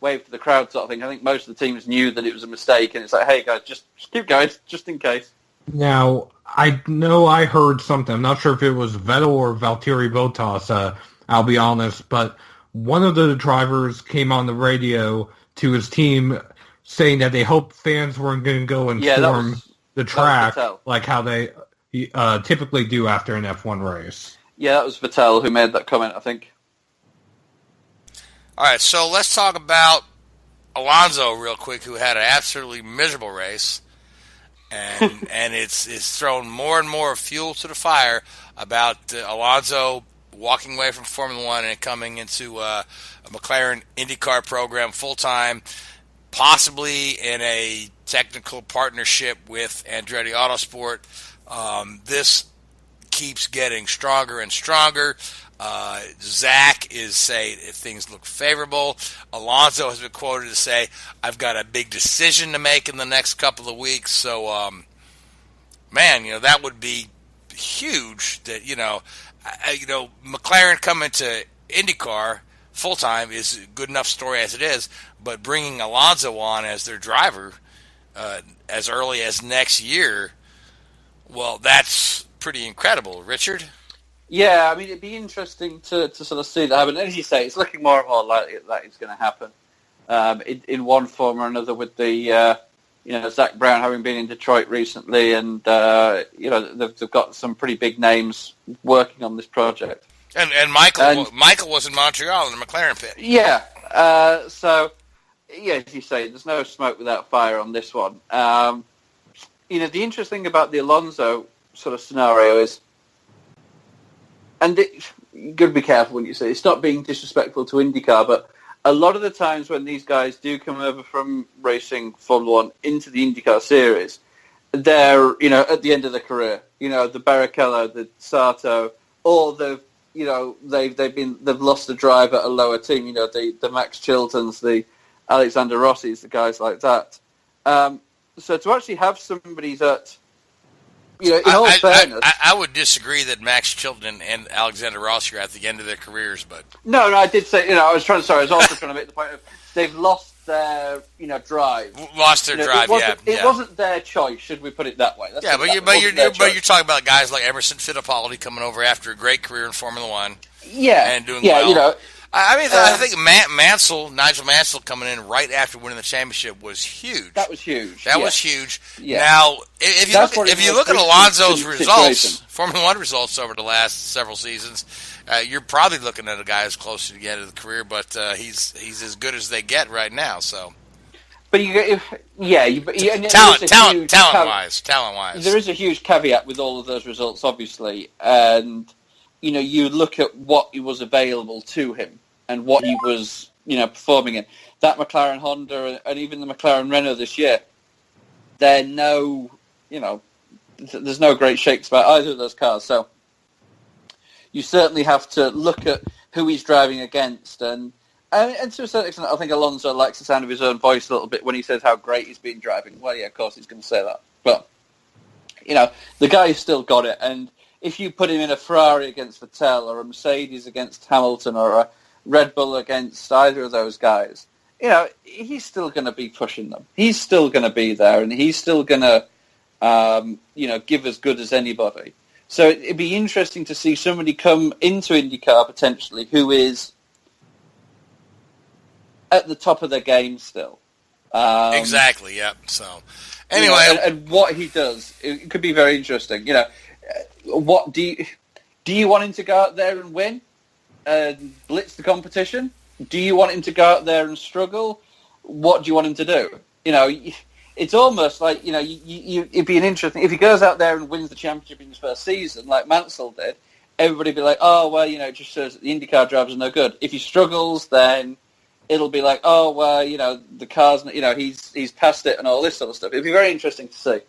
waved to the crowd sort of thing. I think most of the teams knew that it was a mistake, and it's like, hey guys, just keep going, just in case. Now I know I heard something. I'm not sure if it was Vettel or Valtteri Bottas. I'll be honest, but one of the drivers came on the radio to his team saying that they hope fans weren't going to go and storm the track like how they typically do after an F1 race. Yeah, that was Vettel who made that comment, I think. All right, so let's talk about Alonso real quick, who had an absolutely miserable race, and it's thrown more and more fuel to the fire about Alonso walking away from Formula One and coming into a McLaren IndyCar program full-time, possibly in a technical partnership with Andretti Autosport. This keeps getting stronger and stronger. Zach is saying if things look favorable. Alonso has been quoted to say, "I've got a big decision to make in the next couple of weeks." So, that would be huge. That McLaren coming to IndyCar full time is a good enough story as it is, but bringing Alonso on as their driver as early as next year, well, that's pretty incredible, Richard. Yeah, I mean, it'd be interesting to sort of see that happen. As you say, it's looking more and more likely that it's going to happen in one form or another with the, Zach Brown having been in Detroit recently, and, they've got some pretty big names working on this project. And Michael was in Montreal in the McLaren pit. Yeah, so yeah, as you say, there's no smoke without fire on this one. The interesting thing about the Alonso sort of scenario is, and you've got to be careful when you say it's not being disrespectful to IndyCar, but a lot of the times when these guys do come over from racing Formula One into the IndyCar series, they're, at the end of their career. The Barrichello, the Sato, or they've lost a driver at a lower team. The Max Chiltons, the Alexander Rossi's, the guys like that. So to actually have somebody that, in all fairness, I would disagree that Max Chilton and Alexander Rossi are at the end of their careers, but no, I did say, I was also trying to make the point of they've lost their, drive. Lost their drive. It wasn't their choice. Should we put it that way? You're talking about guys like Emerson Fittipaldi coming over after a great career in Formula One. Yeah, and doing well. I think Nigel Mansell coming in right after winning the championship was huge. That was huge. Was huge. Yeah. Now, if you look at Alonso's results, Formula One results over the last several seasons, you're probably looking at a guy who's close to the end of the career, but he's as good as they get right now. So, but talent-wise, there is a huge caveat with all of those results, obviously, and you look at what was available to him and what he was, performing in. That McLaren Honda and even the McLaren Renault this year, there's no great shakes about either of those cars. So you certainly have to look at who he's driving against. And to a certain extent, I think Alonso likes the sound of his own voice a little bit when he says how great he's been driving. Well, yeah, of course he's going to say that. But, the guy's still got it. And if you put him in a Ferrari against Vettel or a Mercedes against Hamilton or a Red Bull against either of those guys, he's still going to be pushing them. He's still going to be there, and he's still going to, give as good as anybody. So it'd be interesting to see somebody come into IndyCar potentially who is at the top of their game still. Exactly. Yep. So anyway, and what he does, it could be very interesting. What do you want him to go out there and win and blitz the competition? Do you want him to go out there and struggle? What do you want him to do? It's almost like it'd be an interesting if he goes out there and wins the championship in his first season, like Mansell did. Everybody would be like, oh well, it just shows that the IndyCar drivers are no good. If he struggles, then it'll be like, oh well, the car's, he's past it and all this sort of stuff. It'd be very interesting to see.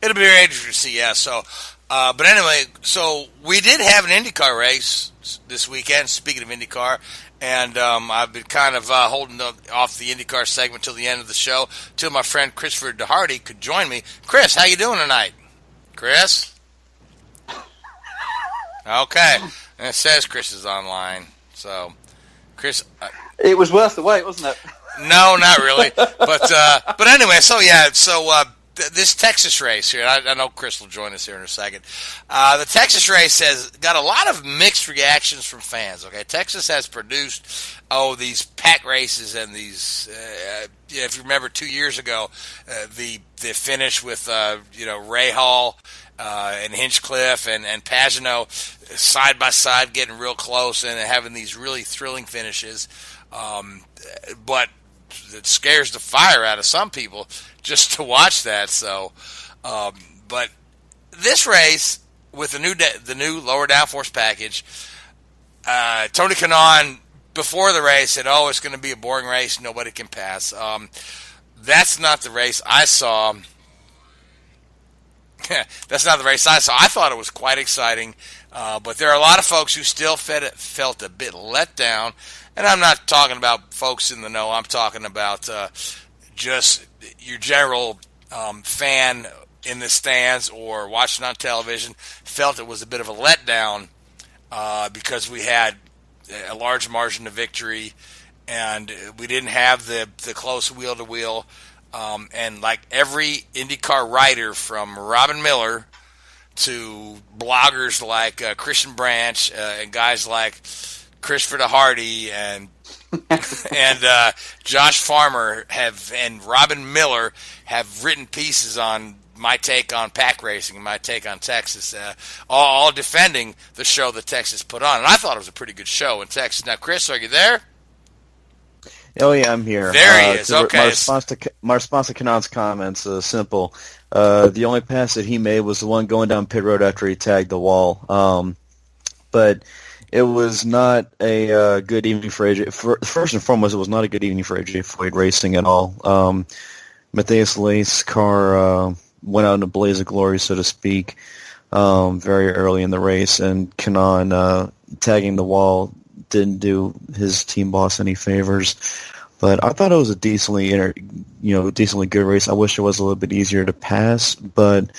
It'll be very interesting to see, yeah. So, but anyway, so we did have an IndyCar race this weekend. Speaking of IndyCar, and I've been kind of holding off the IndyCar segment till the end of the show, till my friend Christopher Deharde could join me. Chris, how you doing tonight? Chris? Okay, and it says Chris is online. So, Chris, it was worth the wait, wasn't it? No, not really. But anyway, so yeah, this Texas race here, I know Chris will join us here in a second. The Texas race has got a lot of mixed reactions from fans. Okay, Texas has produced these pack races and these. If you remember 2 years ago, the finish with Ray Hall and Hinchcliffe and Pagenaud side by side, getting real close and having these really thrilling finishes. But it scares the fire out of some people just to watch that. So, but this race with the new lower downforce package, Tony Kanaan before the race said, "Oh, it's going to be a boring race. Nobody can pass." That's not the race I saw. That's not the race I saw. I thought it was quite exciting, but there are a lot of folks who still felt a bit let down. And I'm not talking about folks in the know. I'm talking about just your general fan in the stands or watching on television felt it was a bit of a letdown because we had a large margin of victory and we didn't have the close wheel-to-wheel. And like every IndyCar writer from Robin Miller to bloggers like Christian Branch and guys like Christopher Deharde and Josh Farmer and Robin Miller have written pieces on my take on pack racing and my take on Texas, all defending the show that Texas put on. And I thought it was a pretty good show in Texas. Now, Chris, are you there? Oh yeah, I'm here. There he is. Okay. My response to Kanan's comments is simple. The only pass that he made was the one going down pit road after he tagged the wall. But it was not a good evening for AJ. First and foremost, it was not a good evening for AJ Foyt Racing at all. Matthias Lace's car went out in a blaze of glory, so to speak, very early in the race, and Kanan tagging the wall didn't do his team boss any favors. But I thought it was a decently good race. I wish it was a little bit easier to pass, but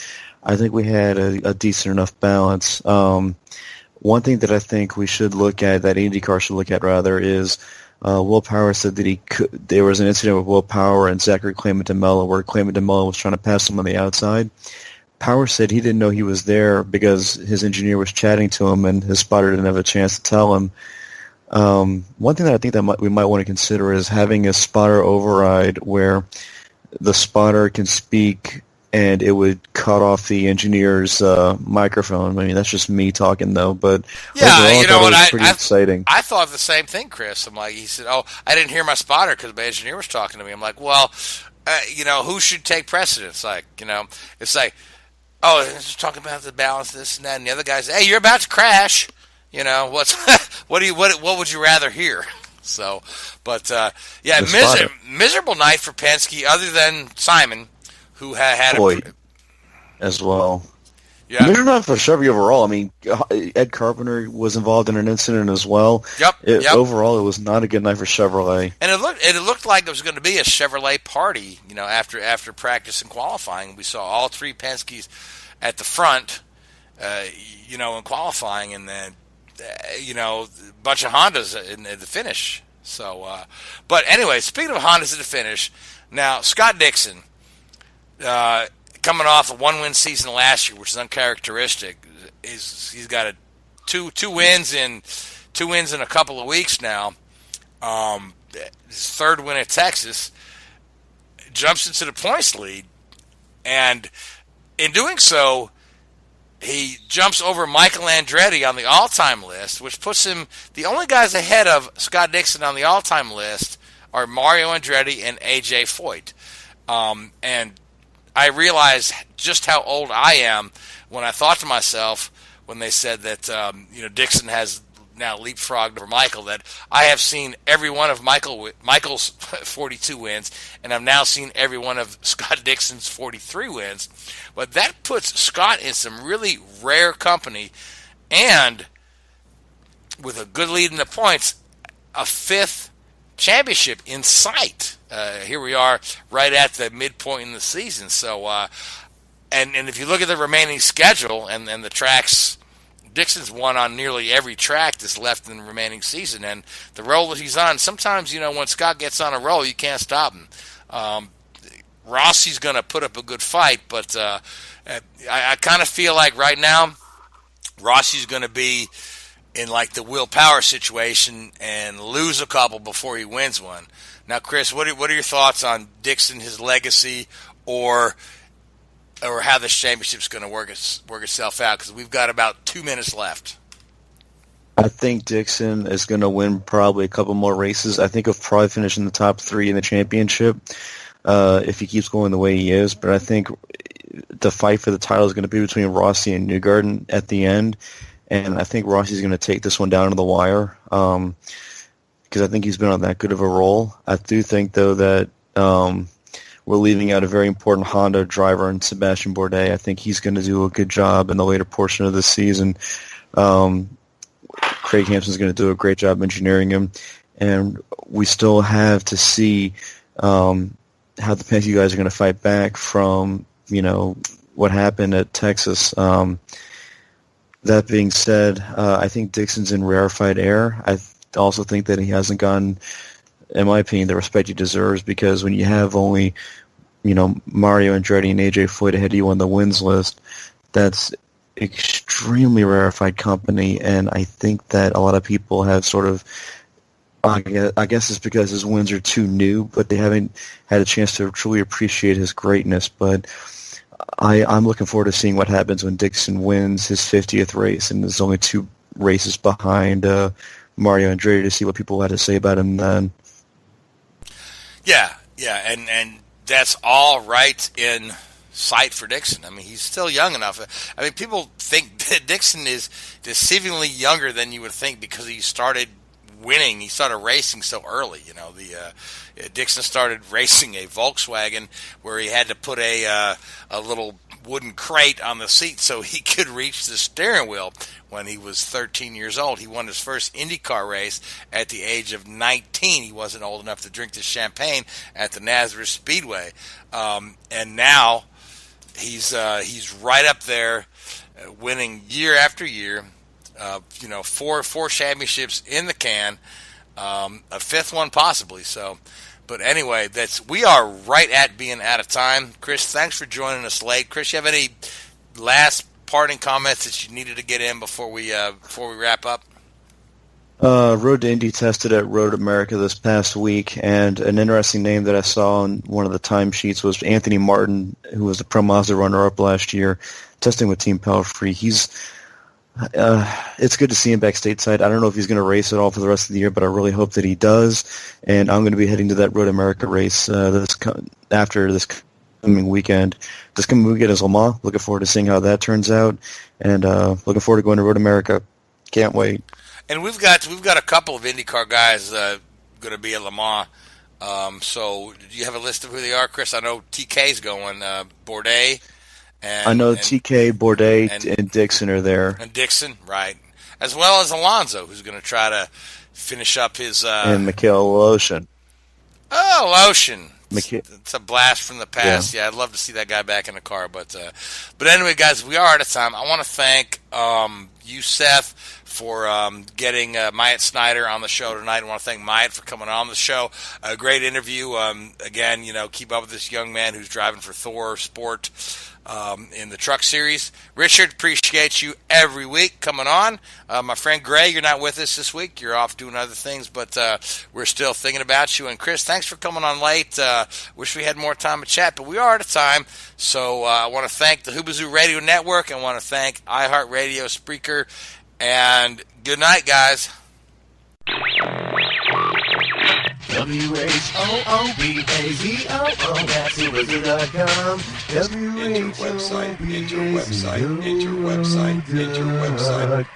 I think we had a decent enough balance. One thing that I think we should look at, that IndyCar should look at rather, is Will Power said that there was an incident with Will Power and Zachary Clement DeMello where Clement DeMello was trying to pass him on the outside. Power said he didn't know he was there because his engineer was chatting to him and his spotter didn't have a chance to tell him. One thing that I think that we might want to consider is having a spotter override where the spotter can speak and it would cut off the engineer's microphone. I mean, that's just me talking, though. But yeah, overall, you know what? Pretty exciting. I thought the same thing, Chris. I'm like, he said, "Oh, I didn't hear my spotter because my engineer was talking to me." I'm like, "Well, who should take precedence?" Like, it's like, "Oh, it's talking about the balance, this and that," and the other guy's, "Hey, you're about to crash." What would you rather hear? So, but miserable night for Penske, other than Simon, who had as well. Yeah, miserable night for Chevy overall. I mean, Ed Carpenter was involved in an incident as well. Yep. Overall, it was not a good night for Chevrolet. And it looked like it was going to be a Chevrolet party. After practice and qualifying, we saw all three Penske's at the front. In qualifying, and then a bunch of Hondas in the finish. So, but anyway, speaking of Hondas at the finish, now Scott Dixon, coming off a one-win season last year, which is uncharacteristic, he's got two wins in a couple of weeks now. His third win at Texas, jumps into the points lead, and in doing so, he jumps over Michael Andretti on the all-time list, which puts him, the only guys ahead of Scott Dixon on the all-time list are Mario Andretti and AJ Foyt. And I realized just how old I am when I thought to myself, when they said that Dixon has now leapfrogged over Michael, that I have seen every one of Michael's 42 wins, and I've now seen every one of Scott Dixon's 43 wins. But that puts Scott in some really rare company, and with a good lead in the points, a fifth championship in sight. Here we are right at the midpoint in the season. So, and if you look at the remaining schedule and the tracks, Dixon's won on nearly every track that's left in the remaining season, and the roll that he's on, sometimes, when Scott gets on a roll, you can't stop him. Rossi's going to put up a good fight, but I kind of feel like right now Rossi's going to be in like the Will Power situation and lose a couple before he wins one. Now, Chris, what are your thoughts on Dixon, his legacy, or how this championship's going to work itself out? Because we've got about 2 minutes left. I think Dixon is going to win probably a couple more races. I think he'll probably finish in the top 3 in the championship if he keeps going the way he is. But I think the fight for the title is going to be between Rossi and Newgarden at the end. And I think Rossi's going to take this one down to the wire because I think he's been on that good of a roll. I do think, though, that we're leaving out a very important Honda driver in Sebastian Bourdais. I think he's going to do a good job in the later portion of the season. Craig Hampson's going to do a great job engineering him. And we still have to see how the Penske guys are going to fight back from, what happened at Texas. That being said, I think Dixon's in rarefied air. I also think that he hasn't gotten, in my opinion, the respect he deserves, because when you have only, Mario Andretti and AJ Foyt ahead of you on the wins list, that's extremely rarefied company, and I think that a lot of people have sort of, I guess it's because his wins are too new, but they haven't had a chance to truly appreciate his greatness. But I'm looking forward to seeing what happens when Dixon wins his 50th race, and there's only 2 races behind Mario Andretti, to see what people had to say about him then. Yeah, and that's all right in sight for Dixon. I mean, he's still young enough. I mean, people think that Dixon is deceivingly younger than you would think because he started winning. He started racing so early. You know, Dixon started racing a Volkswagen where he had to put a little wooden crate on the seat so he could reach the steering wheel when he was 13 years old. He won his first IndyCar race at the age of 19. He wasn't old enough to drink the champagne at the Nazareth Speedway. And now he's right up there, winning year after year. Four championships in the can, a fifth one possibly. So, but anyway, we are right at being out of time. Chris, thanks for joining us late. Chris, you have any last parting comments that you needed to get in before we wrap up? Road to Indy tested at Road America this past week, and an interesting name that I saw on one of the timesheets was Anthony Martin, who was the Pro Mazda runner-up last year, testing with Team Pelfrey. It's good to see him back stateside. I don't know if he's going to race at all for the rest of the year, but I really hope that he does. And I'm going to be heading to that Road America race after this coming weekend. This coming weekend is Le Mans. Looking forward to seeing how that turns out, and looking forward to going to Road America. Can't wait. And we've got a couple of IndyCar guys going to be at Le Mans. So do you have a list of who they are, Chris? I know TK's going. Bourdais. I know TK, Bourdais, and Dixon are there. And Dixon, right. As well as Alonso, who's going to try to finish up his... and Mikhail Loshin. Oh, Loshin. It's a blast from the past. Yeah, I'd love to see that guy back in the car. But anyway, guys, we are out of time. I want to thank you, Seth, for getting Myatt Snider on the show tonight. I want to thank Myatt for coming on the show. A great interview. Again, keep up with this young man who's driving for ThorSport in the truck series. Richard, appreciate you every week coming on. My friend Gray, you're not with us this week. You're off doing other things, but we're still thinking about you. And Chris, thanks for coming on late. Wish we had more time to chat, but we are out of time. So I want to thank the Hoobazoo Radio Network. I want to thank iHeartRadio, Spreaker, and good night, guys. WHOOBAZOO, that's Hoobazoo.com. Enter website, enter website, enter website, enter website.